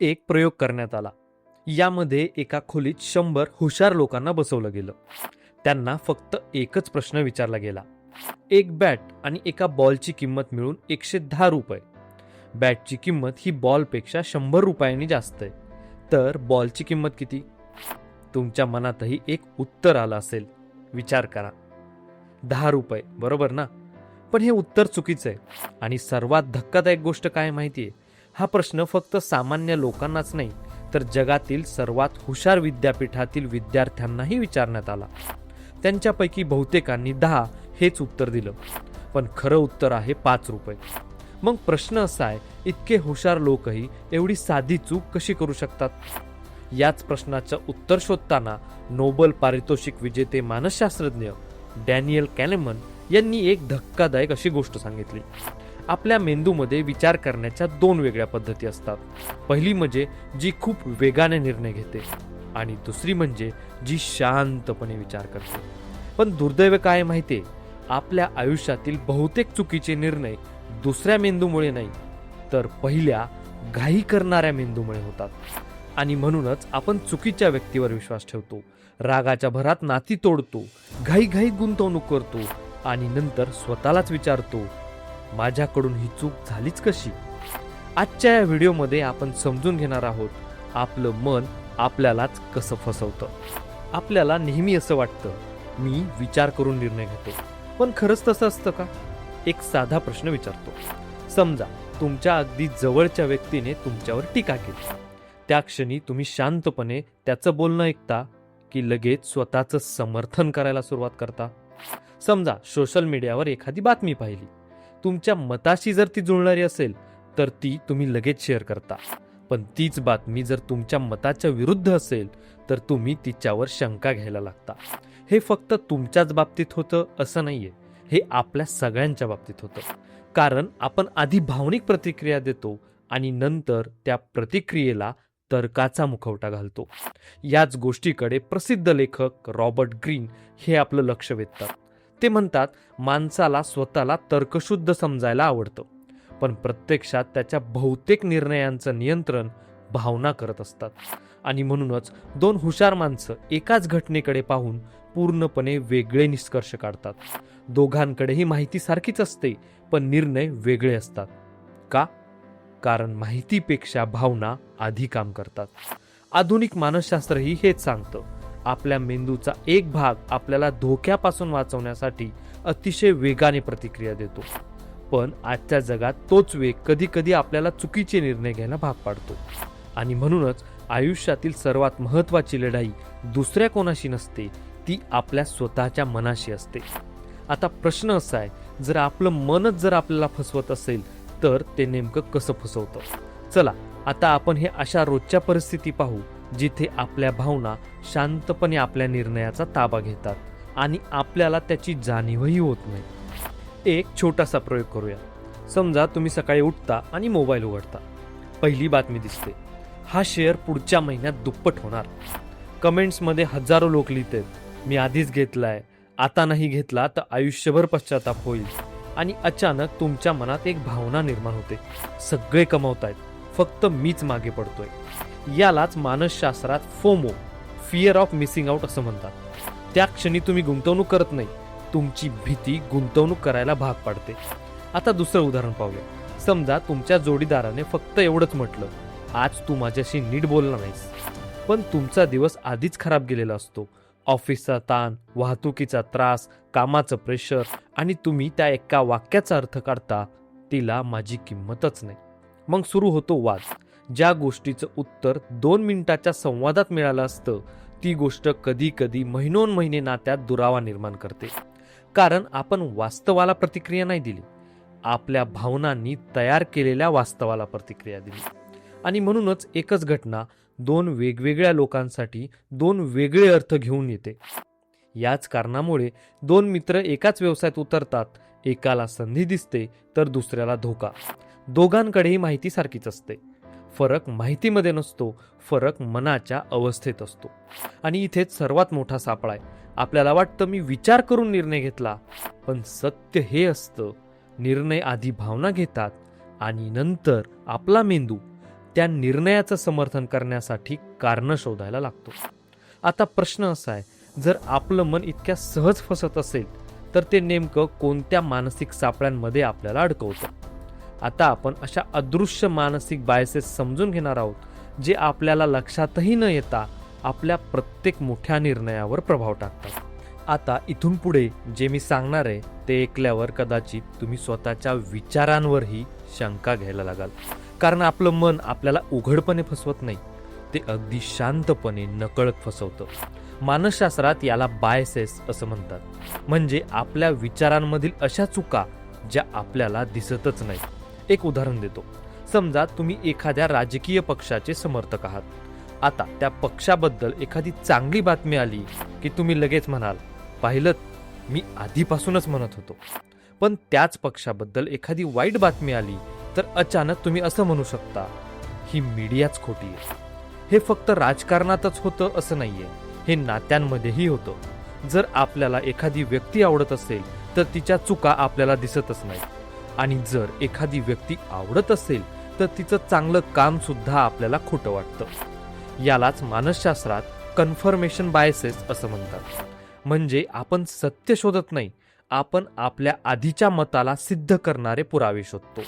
एक प्रयोग करण्यात आला. यामध्ये एका खोलीत 100 हुशार लोकांना बसवलं गेलं. त्यांना फक्त एकच प्रश्न विचारला गेला. एक बॅट आणि एका बॉलची किंमत मिळून 110 रुपये. बॅटची किंमत ही बॉलपेक्षा 100 रुपयांनी जास्त आहे, तर बॉलची किंमत किती? तुमच्या मनातही एक उत्तर आलं असेल. विचार करा. 10 रुपये, बरोबर ना? पण हे उत्तर चुकीचं आहे. आणि सर्वात धक्कादायक गोष्ट काय माहितीये? हा प्रश्न फक्त सामान्य लोकांनाच नाही, तर जगातील सर्वात हुशार विद्यापीठातील विद्यार्थ्यांनाही विचारण्यात आला. त्यांच्यापैकी बहुतेकांनी 10 हेच उत्तर दिलं, पण खरं उत्तर आहे 5 रुपये. मग प्रश्न असा आहे, इतके हुशार लोकही एवढी साधी चूक कशी करू शकतात? याच प्रश्नाचं उत्तर शोधताना नोबेल पारितोषिक विजेते मानसशास्त्रज्ञ डॅनियल कॅनेमन यांनी एक धक्कादायक अशी गोष्ट सांगितली. आपल्या मेंदूमध्ये विचार करण्याच्या 2 वेगळ्या पद्धती असतात. पहिली म्हणजे जी खूप वेगाने निर्णय घेते, आणि दुसरी म्हणजे जी शांतपणे विचार करते. पण दुर्दैव काय माहितीये? आपल्या आयुष्यातील बहुतेक चुकीचे निर्णय दुसऱ्या मेंदूमुळे नाही, तर पहिल्या घाई करणाऱ्या मेंदूमुळे होतात. आणि म्हणूनच आपण चुकीच्या व्यक्तीवर विश्वास ठेवतो, रागाच्या भरात नाती तोडतो, घाईघाईत गुंतवणूक करतो आणि नंतर स्वतःलाच विचारतो, माझ्याकडून ही चूक झालीच कशी? आजच्या या व्हिडिओमध्ये आपण समजून घेणार आहोत, आपलं मन आपल्यालाच कसं फसवतं. आपल्याला नेहमी असं वाटतं, मी विचार करून निर्णय घेतो, पण खरंच तसं असतं का? एक साधा प्रश्न विचारतो. समजा तुमच्या अगदी जवळच्या व्यक्तीने तुमच्यावर टीका केली. त्या क्षणी तुम्ही शांतपणे त्याचं बोलणं ऐकता की लगेच स्वतःचं समर्थन करायला सुरुवात करता? समजा सोशल मीडियावर एखादी बातमी पाहिली. तुमच्या मताशी जर ती जुळणारी असेल तर ती तुम्ही लगेच शेअर करता. पण तीच बातमी जर तुमच्या मताच्या विरुद्ध असेल तर तुम्ही तिच्यावर शंका घ्यायला लागता. हे फक्त तुमच्याच बाबतीत होतं असं नाहीये, हे आपल्या सगळ्यांच्या बाबतीत होतं. कारण आपण आधी भावनिक प्रतिक्रिया देतो आणि नंतर त्या प्रतिक्रियेला तर्काचा मुखवटा घालतो. याच गोष्टीकडे प्रसिद्ध लेखक रॉबर्ट ग्रीन हे आपलं लक्ष वेधतात. ते म्हणतात, माणसाला स्वतःला तर्कशुद्ध समजायला आवडतं, पण प्रत्यक्षात त्याच्या बहुतेक निर्णयांचं नियंत्रण भावना करत असतात. आणि म्हणूनच 2 हुशार माणसं एकाच घटनेकडे पाहून पूर्णपणे वेगळे निष्कर्ष काढतात. दोघांकडेही माहिती सारखीच असते, पण निर्णय वेगळे असतात. का? कारण माहितीपेक्षा भावना आधी काम करतात. आधुनिक मानसशास्त्रही हेच सांगतं. आपल्या मेंदूचा एक भाग आपल्याला धोक्यापासून वाचवण्यासाठी अतिशय वेगाने प्रतिक्रिया देतो, पण आजच्या जगात तोच वेग कधी कधी आपल्याला चुकीचे निर्णय घ्यायला भाग पाडतो. आणि म्हणूनच आयुष्यातील सर्वात महत्त्वाची लढाई दुसऱ्या कोणाशी नसते, ती आपल्या स्वतःच्या मनाशी असते. आता प्रश्न असा आहे, जर आपलं मनच जर आपल्याला फसवत असेल तर ते नेमकं कसं फसवतं? चला आता आपण हे अशा रोजच्या परिस्थिती पाहू जिथे आपल्या भावना शांतपणे आपल्या निर्णयाचा ताबा घेतात आणि आपल्याला त्याची जाणीवही होत नाही. एक छोटासा प्रयोग करूया. समजा तुम्ही सकाळी उठता आणि मोबाईल उघडता. पहिली बातमी दिसते, हा शेअर पुढच्या महिन्यात दुप्पट होणार. कमेंट्समध्ये हजारो लोक लिहितात, मी आधीच घेतलाय, आता नाही घेतला तर आयुष्यभर पश्चाताप होईल. आणि अचानक तुमच्या मनात एक भावना निर्माण होते, सगळे कमवतायत, फक्त मीच मागे पडतोय. यालाच मानसशास्त्रात FOMO, fear of missing out असं म्हणतात. त्या क्षणी तुम्ही गुंतवणूक करत नाही, तुमची भीती गुंतवणूक करायला भाग पाडते. आता दुसरं उदाहरण पाहूया. समजा तुमच्या जोडीदाराने फक्त एवढंच म्हटलं, आज तू माझ्याशी नीट बोलला नाहीस. पण तुमचा दिवस आधीच खराब गेलेला असतो. ऑफिसचा ताण, वाहतुकीचा त्रास, कामाचं प्रेशर, आणि तुम्ही त्या एका वाक्याचा अर्थ काढता, तिला माझी किंमतच नाही. मग सुरू होतो वाद. ज्या गोष्टीचं उत्तर 2 मिनिटाच्या संवादात मिळालं असतं, ती गोष्ट कधी कधी महिनोन-महिने नात्यात दुरावा निर्माण करते. कारण आपण वास्तवाला प्रतिक्रिया नाही दिली, आपल्या भावनांनी तयार केलेल्या वास्तवाला प्रतिक्रिया दिली. आणि म्हणूनच एकच घटना 2 वेगवेगळ्या लोकांसाठी 2 वेगळे अर्थ घेऊन येते. याच कारणामुळे 2 मित्र एकाच व्यवसायात उतरतात. एकाला संधी दिसते तर दुसऱ्याला धोका. दोघांकडेही माहिती सारखीच असते. फरक माहितीमध्ये नसतो, फरक मनाच्या अवस्थेत असतो. आणि इथेच सर्वात मोठा सापळा आहे. आपल्याला वाटतं मी विचार करून निर्णय घेतला, पण सत्य हे असतं, निर्णय आधी भावना घेतात आणि नंतर आपला मेंदू त्या निर्णयाचं समर्थन करण्यासाठी कारण शोधायला लागतो. आता प्रश्न असा आहे, जर आपलं मन इतक्या सहज फसत असेल तर ते नेमकं कोणत्या मानसिक सापळ्यांमध्ये आपल्याला अडकवतं? आता आपण अशा अदृश्य मानसिक बायसेस समजून घेणार आहोत जे आपल्याला लक्षातही न येता आपल्या प्रत्येक मोठ्या निर्णयावर प्रभाव टाकतात. आता इथून पुढे जे मी सांगणार आहे ते ऐकल्यावर कदाचित तुम्ही स्वतःच्या विचारांवरही शंका घ्यायला लागाल. कारण आपलं मन आपल्याला उघडपणे फसवत नाही, ते अगदी शांतपणे नकळत फसवतं. मानसशास्त्रात याला बायसेस असं म्हणतात, म्हणजे आपल्या विचारांमधील अशा चुका ज्या आपल्याला दिसतच नाही. एक उदाहरण देतो. समजा तुम्ही एखाद्या राजकीय पक्षाचे समर्थक आहात. आता त्या पक्षाबद्दल एखादी चांगली बातमी आली की तुम्ही लगेच म्हणाल, पाहिलं, मी आधीपासूनच म्हणत होतो. पण त्याच पक्षाबद्दल एखादी वाईट बातमी आली तर अचानक तुम्ही असं म्हणू शकता, ही मीडियाच खोटी आहे. हे फक्त राजकारणातच होतं असं नाहीये, हे नात्यांमध्येही होतं. जर आपल्याला एखादी व्यक्ती आवडत असेल तर तिच्या चुका आपल्याला दिसतच नाही, आणि जर एखादी व्यक्ती आवडत असेल तर तिचं चांगलं काम सुद्धा आपल्याला खोटं वाटतं. यालाच मानसशास्त्रात कन्फर्मेशन बायसेस असं म्हणतात. म्हणजे आपण सत्य शोधत नाही, आपण आपल्या आधीच्या मताला सिद्ध करणारे पुरावे शोधतो.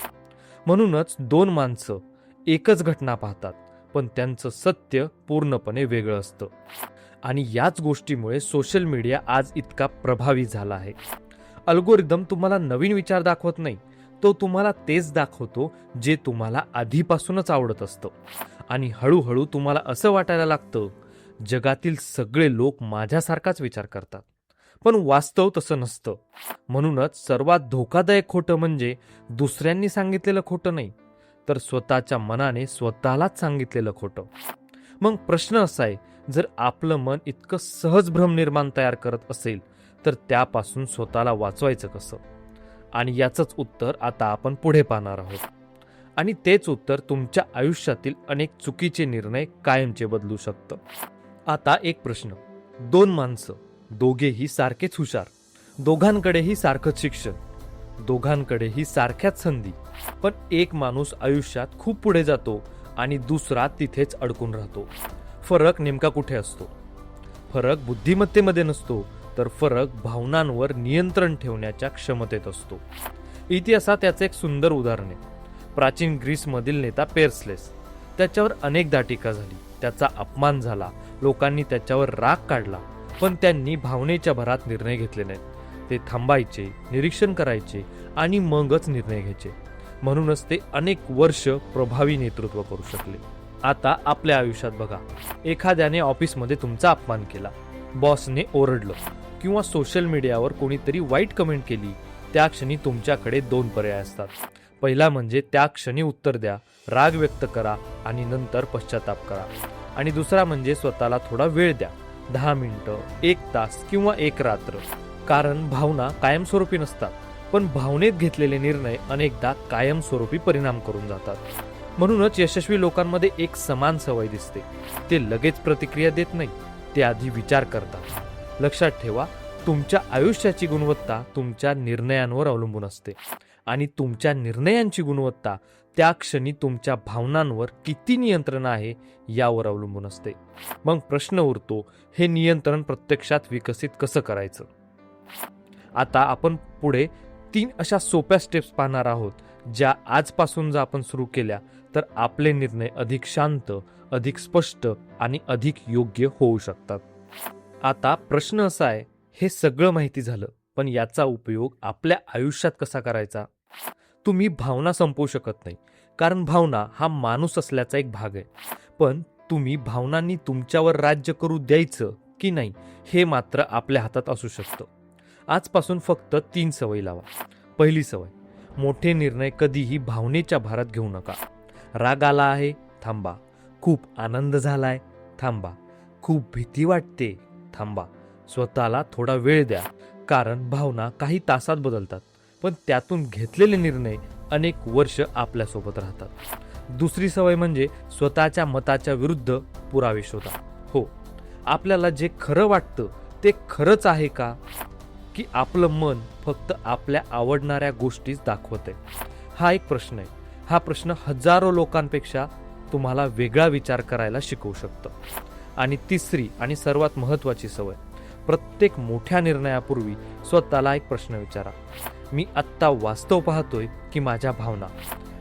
म्हणूनच दोन माणसं एकच घटना पाहतात, पण त्यांचं सत्य पूर्णपणे वेगळं असतं. आणि याच गोष्टीमुळे सोशल मीडिया आज इतका प्रभावी झाला आहे. अल्गोरिदम तुम्हाला नवीन विचार दाखवत नाही, तो तुम्हाला तेच दाखवतो जे तुम्हाला आधीपासूनच आवडत असतं. आणि हळूहळू तुम्हाला असं वाटायला लागतं, जगातील सगळे लोक माझ्यासारखाच विचार करतात. पण वास्तव तसं नसतं. म्हणूनच सर्वात धोकादायक खोटं म्हणजे दुसऱ्यांनी सांगितलेलं खोटं नाही, तर स्वतःच्या मनाने स्वतःलाच सांगितलेलं खोटं. मग प्रश्न असा आहे, जर आपलं मन इतकं सहज भ्रम निर्माण तयार करत असेल तर त्यापासून स्वतःला वाचवायचं कसं? आणि याचंच उत्तर आता आपण पुढे पाहणार आहोत. आणि तेच उत्तर तुमच्या आयुष्यातील अनेक चुकीचे निर्णय कायमचे बदलू शकतं. आता एक प्रश्न. दोन माणसं, दोघेही सारखेच हुशार, दोघांकडेही सारखंच शिक्षण, दोघांकडेही सारख्याच संधी, पण एक माणूस आयुष्यात खूप पुढे जातो आणि दुसरा तिथेच अडकून राहतो. फरक नेमका कुठे असतो? फरक बुद्धिमत्तेमध्ये नसतो, तर फरक भावनांवर नियंत्रण ठेवण्याच्या क्षमतेत असतो. इतिहासात त्याचं एक सुंदर उदाहरण आहे. प्राचीन ग्रीसमधील नेता पेरस्लेस. त्याच्यावर अनेकदा टीका झाली, त्याचा अपमान झाला, लोकांनी त्याच्यावर राग काढला, पण त्यांनी भावनेच्या भरात निर्णय घेतले नाहीत. ते थांबायचे, निरीक्षण करायचे आणि मगच निर्णय घ्यायचे. म्हणूनच ते अनेक वर्ष प्रभावी नेतृत्व करू शकले. आता आपल्या आयुष्यात बघा, एखाद्याने ऑफिसमध्ये तुमचा अपमान केला, बॉसने ओरडलं किंवा सोशल मीडियावर कोणीतरी वाईट कमेंट केली. त्या क्षणी तुमच्याकडे दोन पर्याय असतात. पहिला म्हणजे त्या क्षणी उत्तर द्या, राग व्यक्त करा आणि नंतर पश्चाताप करा. आणि दुसरा म्हणजे स्वतःला थोडा वेळ द्या, 10 मिनिटं, 1 तास किंवा 1 रात्र. कारण भावना कायमस्वरूपी नसतात, पण भावनेत घेतलेले निर्णय अनेकदा कायमस्वरूपी परिणाम करून जातात. म्हणूनच यशस्वी लोकांमध्ये एक समान सवय दिसते. ते लगेच प्रतिक्रिया देत नाही, ते आधी विचार करतात. लक्षात ठेवा, तुमच्या आयुष्याची गुणवत्ता तुमच्या निर्णयांवर अवलंबून असते आणि तुमच्या निर्णयांची गुणवत्ता त्या क्षणी तुमच्या भावनांवर किती नियंत्रण आहे यावर अवलंबून असते. मग प्रश्न उरतो, हे नियंत्रण प्रत्यक्षात विकसित कसं करायचं? आता आपण पुढे 3 अशा सोप्या स्टेप्स पाहणार आहोत, ज्या आजपासून जर आपण सुरू केल्या तर आपले निर्णय अधिक शांत, अधिक स्पष्ट आणि अधिक योग्य होऊ शकतात. आता प्रश्न असा आहे, हे सगळं माहिती झालं, पण याचा उपयोग आपल्या आयुष्यात कसा करायचा? तुम्ही भावना संपवू शकत नाही, कारण भावना हा माणूस असल्याचा एक भाग आहे. पण तुम्ही भावनांनी तुमच्यावर राज्य करू द्यायचं की नाही हे मात्र आपल्या हातात असू शकतं. आजपासून फक्त 3 सवयी लावा. पहिली सवय, मोठे निर्णय कधीही भावनेच्या भारात घेऊ नका. राग आला आहे, थांबा. खूप आनंद झालाय, थांबा. खूप भीती वाटते, थांबा. स्वतःला थोडा वेळ द्या, कारण भावना काही तासात बदलतात, पण त्यातून घेतलेले निर्णय अनेक वर्ष आपल्यासोबत राहतात. दुसरी सवय म्हणजे स्वतःच्या मताच्या विरुद्ध पुरावे शोधा. हो, आपल्याला जे खरं वाटतं ते खरंच आहे का, की आपलं मन फक्त आपल्या आवडणाऱ्या गोष्टीच दाखवत आहे? हा एक प्रश्न आहे. हा प्रश्न हजारो लोकांपेक्षा तुम्हाला वेगळा विचार करायला शिकवू शकतं. आणि तिसरी आणि सर्वात महत्त्वाची सवय, प्रत्येक मोठ्या निर्णयापूर्वी स्वतःला एक प्रश्न विचारा. मी आत्ता वास्तव पाहतोय की माझ्या भावना?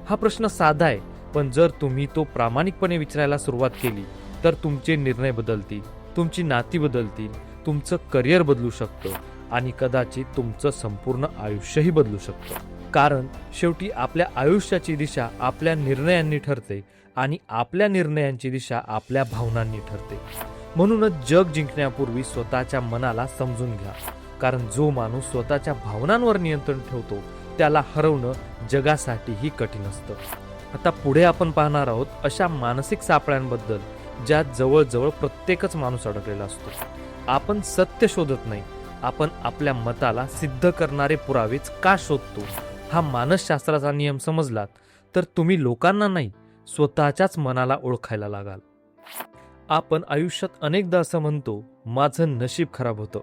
हा प्रश्न साधा आहे, पण जर तुम्ही तो प्रामाणिकपणे विचारायला सुरुवात केली तर तुमचे निर्णय बदलतील, तुमची नाती बदलतील, तुमचं करिअर बदलू शकतं आणि कदाचित तुमचं संपूर्ण आयुष्यही बदलू शकतं. कारण शेवटी आपल्या आयुष्याची दिशा आपल्या निर्णयांनी ठरते आणि आपल्या निर्णयांची दिशा आपल्या भावनांनी ठरते. म्हणूनच जग जिंकण्यापूर्वी स्वतःच्या मनाला समजून घ्या. कारण जो माणूस स्वतःच्या भावनांवर नियंत्रण ठेवतो त्याला हरवणं जगासाठीही कठीण असतं. आता पुढे आपण पाहणार आहोत अशा मानसिक सापळ्यांबद्दल ज्यात जवळजवळ प्रत्येकच माणूस अडकलेला असतो. आपण सत्य शोधत नाही, आपण आपल्या मताला सिद्ध करणारे पुरावेच का शोधतो? हा मानसशास्त्राचा नियम समजलात तर तुम्ही लोकांना नाही, स्वतःच्याच मनाला ओळखायला लागाल. आपण आयुष्यात अनेकदा असं म्हणतो, माझं नशीब खराब होतं,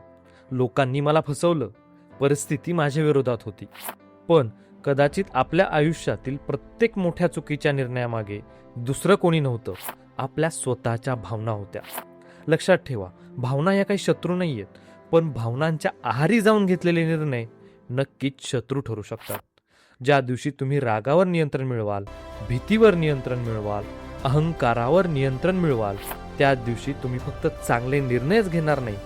लोकांनी मला फसवलं, परिस्थिती माझ्या विरोधात होती. पण कदाचित आपल्या आयुष्यातील प्रत्येक मोठ्या चुकीच्या निर्णयामागे दुसरं कोणी नव्हतं, आपल्या स्वतःच्या भावना होत्या. लक्षात ठेवा, भावना या काही शत्रू नाही आहेत, पण भावनांच्या आहारी जाऊन घेतलेले निर्णय नक्कीच शत्रू ठरू शकतात. ज्या दिवशी तुम्ही रागावर नियंत्रण मिळवाल, भीतीवर नियंत्रण मिळवाल, अहंकारावर नियंत्रण मिळवाल, त्या दिवशी तुम्ही फक्त चांगले निर्णयच घेणार नाही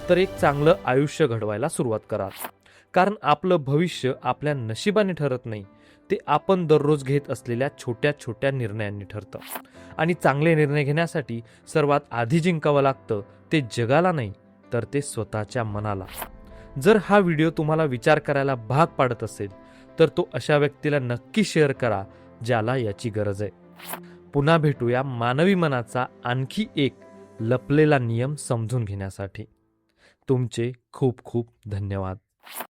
तर एक चांगलं आयुष्य घडवायला सुरुवात कराल. कारण आपलं भविष्य आपल्या नशिबाने ठरत नाही, ते आपण दररोज घेत असलेल्या छोट्या छोट्या निर्णयांनी ठरतं. आणि चांगले निर्णय घेण्यासाठी सर्वात आधी जिंकावं लागतं ते जगाला नाही तर ते स्वतःच्या मनाला. जर हा व्हिडिओ तुम्हाला विचार करायला भाग पाडत असेल तर तो अशा व्यक्तीला नक्की शेअर करा ज्याला याची गरज आहे. पुन्हा भेटूया मानवी मनाचा आणखी एक लपलेला नियम समजून घेण्यासाठी. तुमचे खूप खूप धन्यवाद.